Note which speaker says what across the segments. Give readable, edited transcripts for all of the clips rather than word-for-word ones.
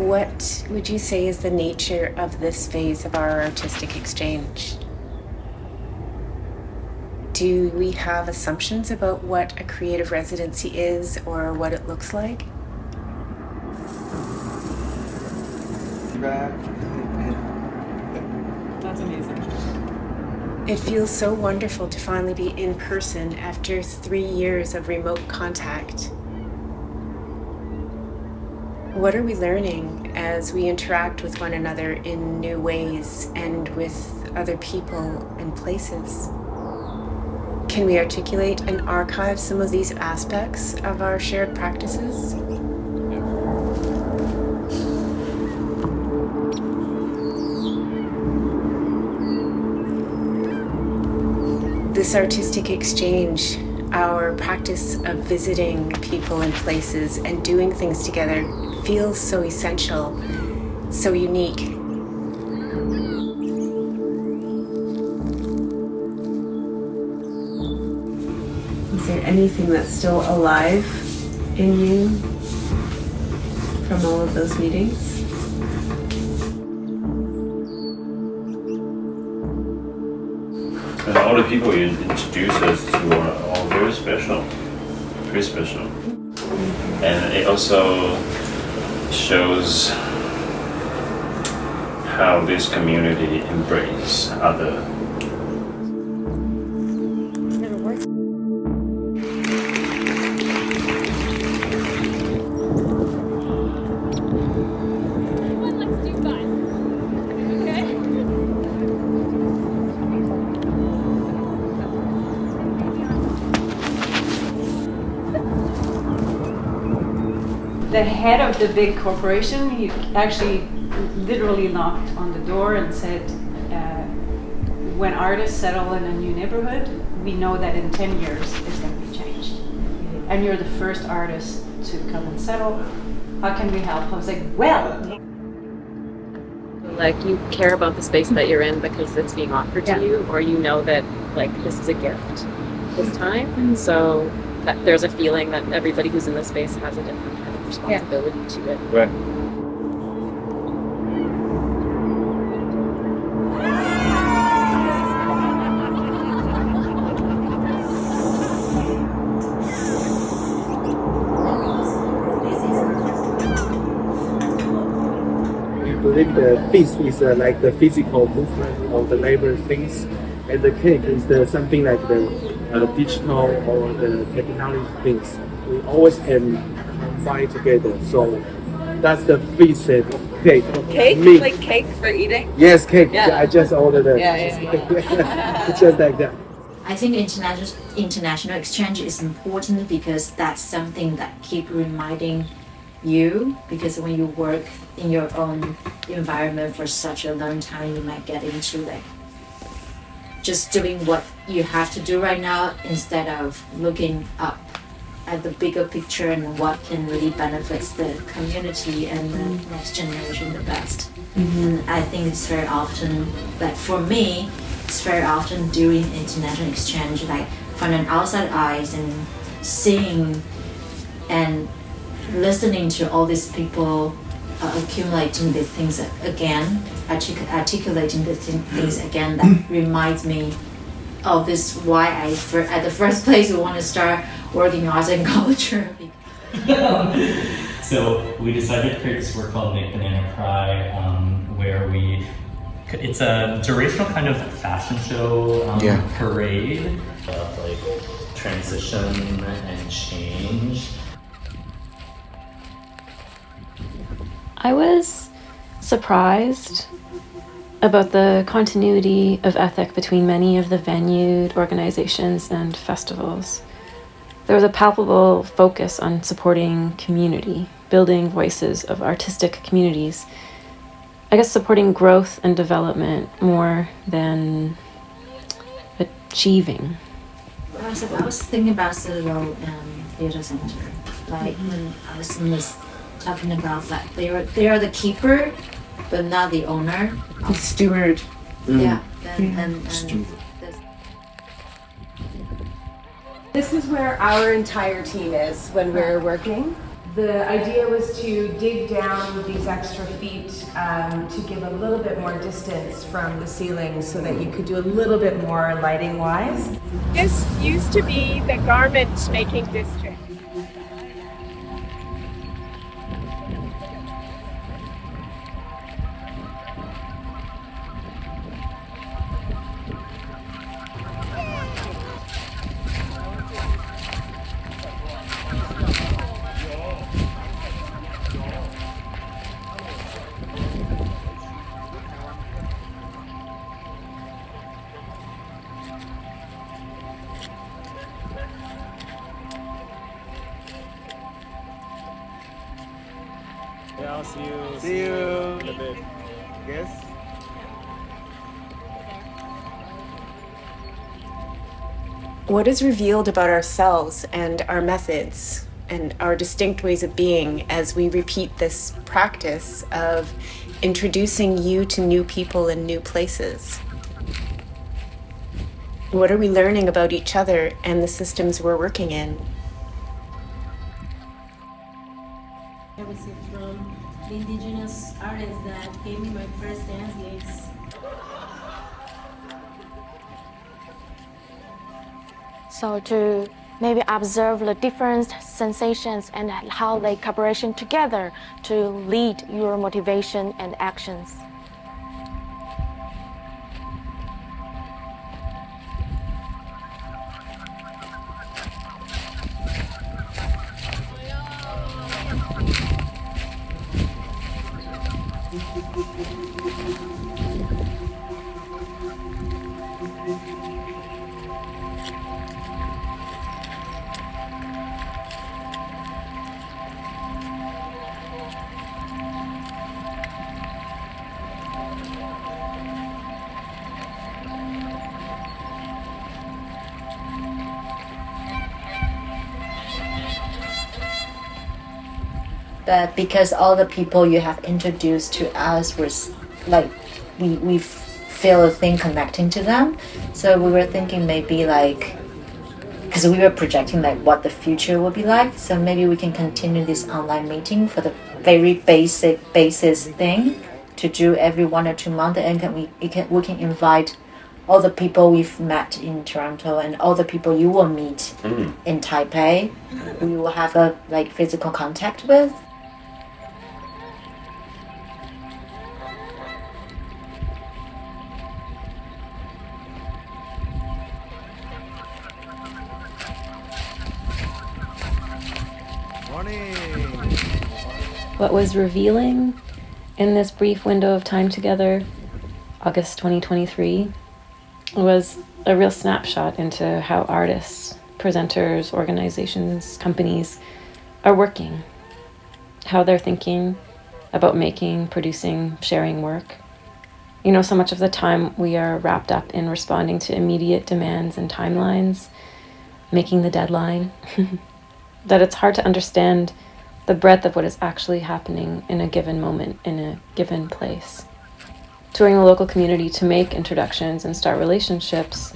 Speaker 1: What would you say is the nature of this phase of our artistic exchange? Do we have assumptions about what a creative residency is or what it looks like?
Speaker 2: That's amazing.
Speaker 1: It feels so wonderful to finally be in person after 3 years of remote contact. What are we learning as we interact with one another in new ways and with other people and places? Can we articulate and archive some of these aspects of our shared practices? This artistic exchange, our practice of visiting people and places and doing things together, feels so essential, so unique. Is there anything that's still alive in you from all of those meetings?
Speaker 3: And all the people you introduce us to are all very special. And it also shows how this community embraces other.
Speaker 2: The head of the big corporation, he actually literally knocked on the door and said, when artists settle in a new neighborhood, we know that in 10 years it's going to be changed. And you're the first artist to come and settle. How can we help? I was like, well.
Speaker 4: Like you care about the space that you're in because it's being offered to you, or you know that like this is a gift this time. So that there's a feeling that everybody who's in this space has a different kind of responsibility to it.
Speaker 3: Right.
Speaker 5: I believe the feast is like the physical movement of the labor things, and the cake is something like the digital or the technology things. We always can combine together. So that's the feast and cake.
Speaker 6: Cake?
Speaker 5: Meat.
Speaker 6: Like cake for eating?
Speaker 5: Yes, cake.
Speaker 6: Yeah.
Speaker 5: I just ordered it.
Speaker 6: Yeah.
Speaker 5: It's just like that.
Speaker 7: I think international exchange is important because that's something that keep reminding you, because when you work in your own environment for such a long time, you might get into like just doing what you have to do right now instead of looking up at the bigger picture and what can really benefit the community and the next generation the best. And I think it's very often, like for me, it's very often during international exchange, like from an outside eyes and seeing and listening to all these people accumulating these things again, articulating the things again, that reminds me of this why at the first place we want to start working on arts and culture.
Speaker 8: So we decided to create this work called Make Banana Cry, where it's a durational kind of fashion show parade of like transition and change.
Speaker 9: I was surprised about the continuity of ethic between many of the venued organizations and festivals. There was a palpable focus on supporting community, building voices of artistic communities. I guess supporting growth and development more than achieving.
Speaker 7: I was thinking about Citadel Theatre Center. Like when I was in this talking about that they are the keeper, but not the owner.
Speaker 1: The steward.
Speaker 7: Yeah. And
Speaker 6: This is where our entire team is when we're working. The idea was to dig down with these extra feet to give a little bit more distance from the ceiling so that you could do a little bit more lighting wise.
Speaker 1: This used to be the garment making district.
Speaker 5: Yeah, I'll see you. See you in a bit. Yes?
Speaker 1: What is revealed about ourselves and our methods and our distinct ways of being as we repeat this practice of introducing you to new people and new places? What are we learning about each other and the systems we're working in?
Speaker 10: I was from the indigenous artist that gave me my first dance gigs.
Speaker 11: So to maybe observe the different sensations and how they cooperation together to lead your motivation and actions.
Speaker 7: But because all the people you have introduced to us was like we feel a thing connecting to them, so we were thinking maybe like, because we were projecting like what the future will be like, so maybe we can continue this online meeting for the very basis thing to do every 1 or 2 months, and we can invite all the people we've met in Toronto and all the people you will meet in Taipei. We will have a like physical contact with.
Speaker 9: What was revealing in this brief window of time together, August 2023, was a real snapshot into how artists, presenters, organizations, companies are working, how they're thinking about making, producing, sharing work. You know, so much of the time we are wrapped up in responding to immediate demands and timelines, making the deadline, that it's hard to understand the breadth of what is actually happening in a given moment, in a given place. Touring the local community to make introductions and start relationships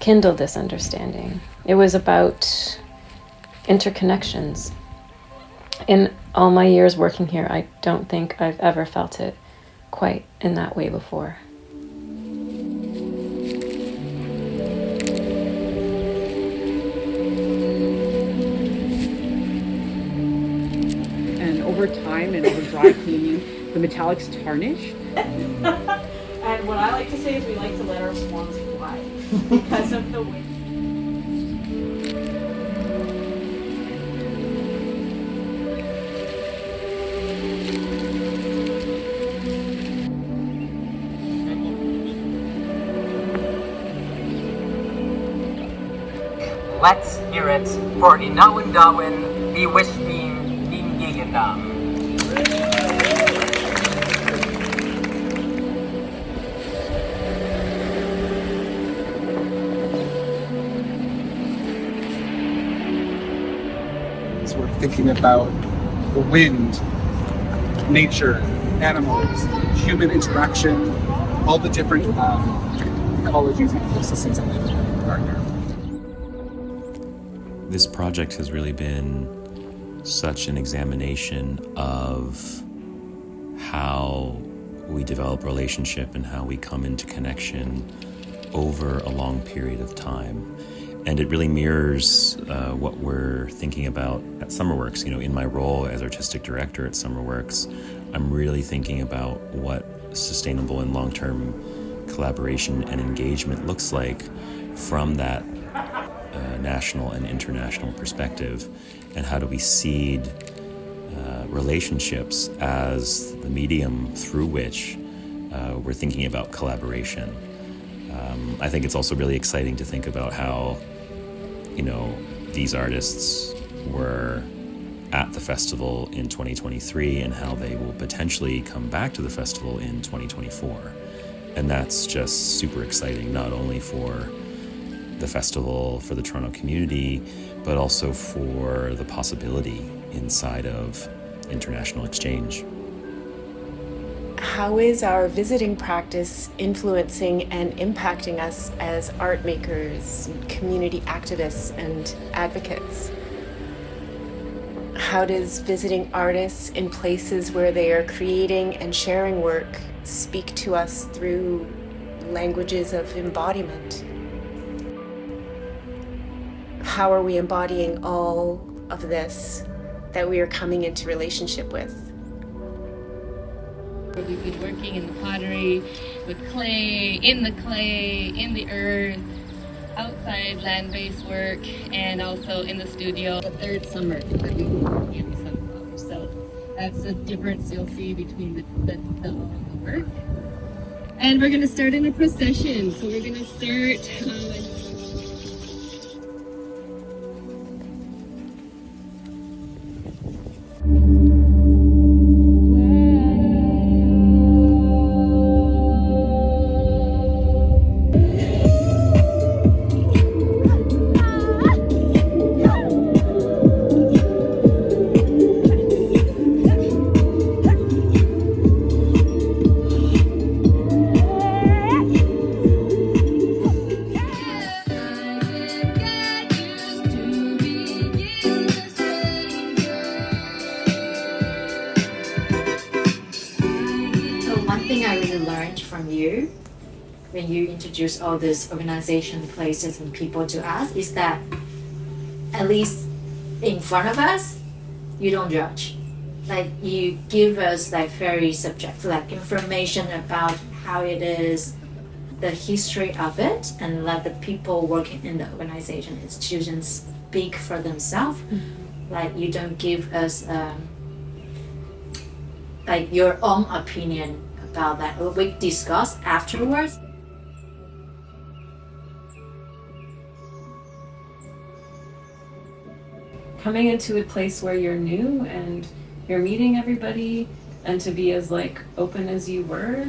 Speaker 9: kindled this understanding. It was about interconnections. In all my years working here, I don't think I've ever felt it quite in that way before.
Speaker 12: Over time and over dry cleaning, the metallics tarnish.
Speaker 2: And what I like to say is we like to let our swans fly because of the wind.
Speaker 13: Let's hear it for Inawin Dawin, the wish team, Team Gigandam.
Speaker 14: So we're thinking about the wind, nature, animals, human interaction, all the different ecologies and ecosystems that live in Gardner.
Speaker 15: This project has really been such an examination of how we develop relationship and how we come into connection over a long period of time. And it really mirrors what we're thinking about at SummerWorks. You know, in my role as artistic director at SummerWorks, I'm really thinking about what sustainable and long-term collaboration and engagement looks like from that national and international perspective, and how do we seed relationships as the medium through which we're thinking about collaboration. I think it's also really exciting to think about how, you know, these artists were at the festival in 2023 and how they will potentially come back to the festival in 2024. And that's just super exciting, not only for the festival, for the Toronto community, but also for the possibility inside of international exchange.
Speaker 1: How is our visiting practice influencing and impacting us as art makers, community activists, and advocates? How does visiting artists in places where they are creating and sharing work speak to us through languages of embodiment? How are we embodying all of this that we are coming into relationship with?
Speaker 16: We've been working in the pottery, with clay, in the earth, outside land-based work, and also in the studio. The third summer that we've been working in sunflower. So that's the difference you'll see between the work. And we're going to start in a procession. So we're going to start...
Speaker 7: when you introduce all these organization, places, and people to us, is that at least in front of us, you don't judge. Like, you give us like very subjective like information about how it is, the history of it, and let the people working in the organization, institutions speak for themselves. Like, you don't give us like your own opinion about that. We discuss afterwards.
Speaker 9: Coming into a place where you're new and you're meeting everybody, and to be as like open as you were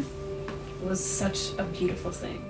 Speaker 9: was such a beautiful thing.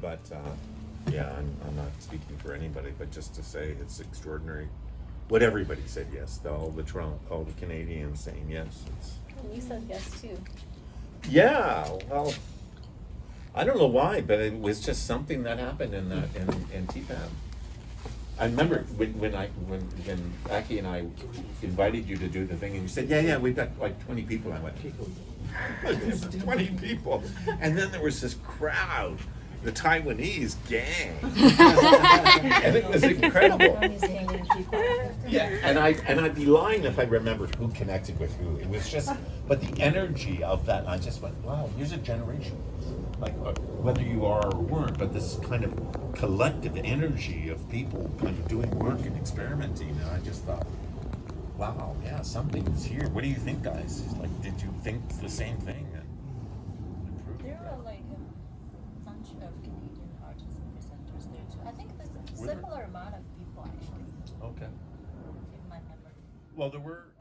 Speaker 17: But yeah, I'm not speaking for anybody, but just to say it's extraordinary. What everybody said yes, all the Canadians saying yes.
Speaker 4: You said yes too.
Speaker 17: Yeah, well, I don't know why, but it was just something that happened in TPAM. I remember when Aki and I invited you to do the thing, and you said, yeah, we've got like 20 people. I went, 20 people, and then there was this crowd, the Taiwanese gang, and it was incredible. Yeah, and I'd be lying if I remembered who connected with who. It was just, but the energy of that, I just went, wow, here's a generation. Like whether you are or weren't, but this kind of collective energy of people kind of doing work and experimenting, and I just thought, wow, yeah, something's here. What do you think, guys? Like, did you think the same thing?
Speaker 18: There are like a bunch of Canadian artists and presenters there too. I think there's a similar amount of people actually.
Speaker 17: Okay.
Speaker 18: In my memory.
Speaker 17: Well, there were.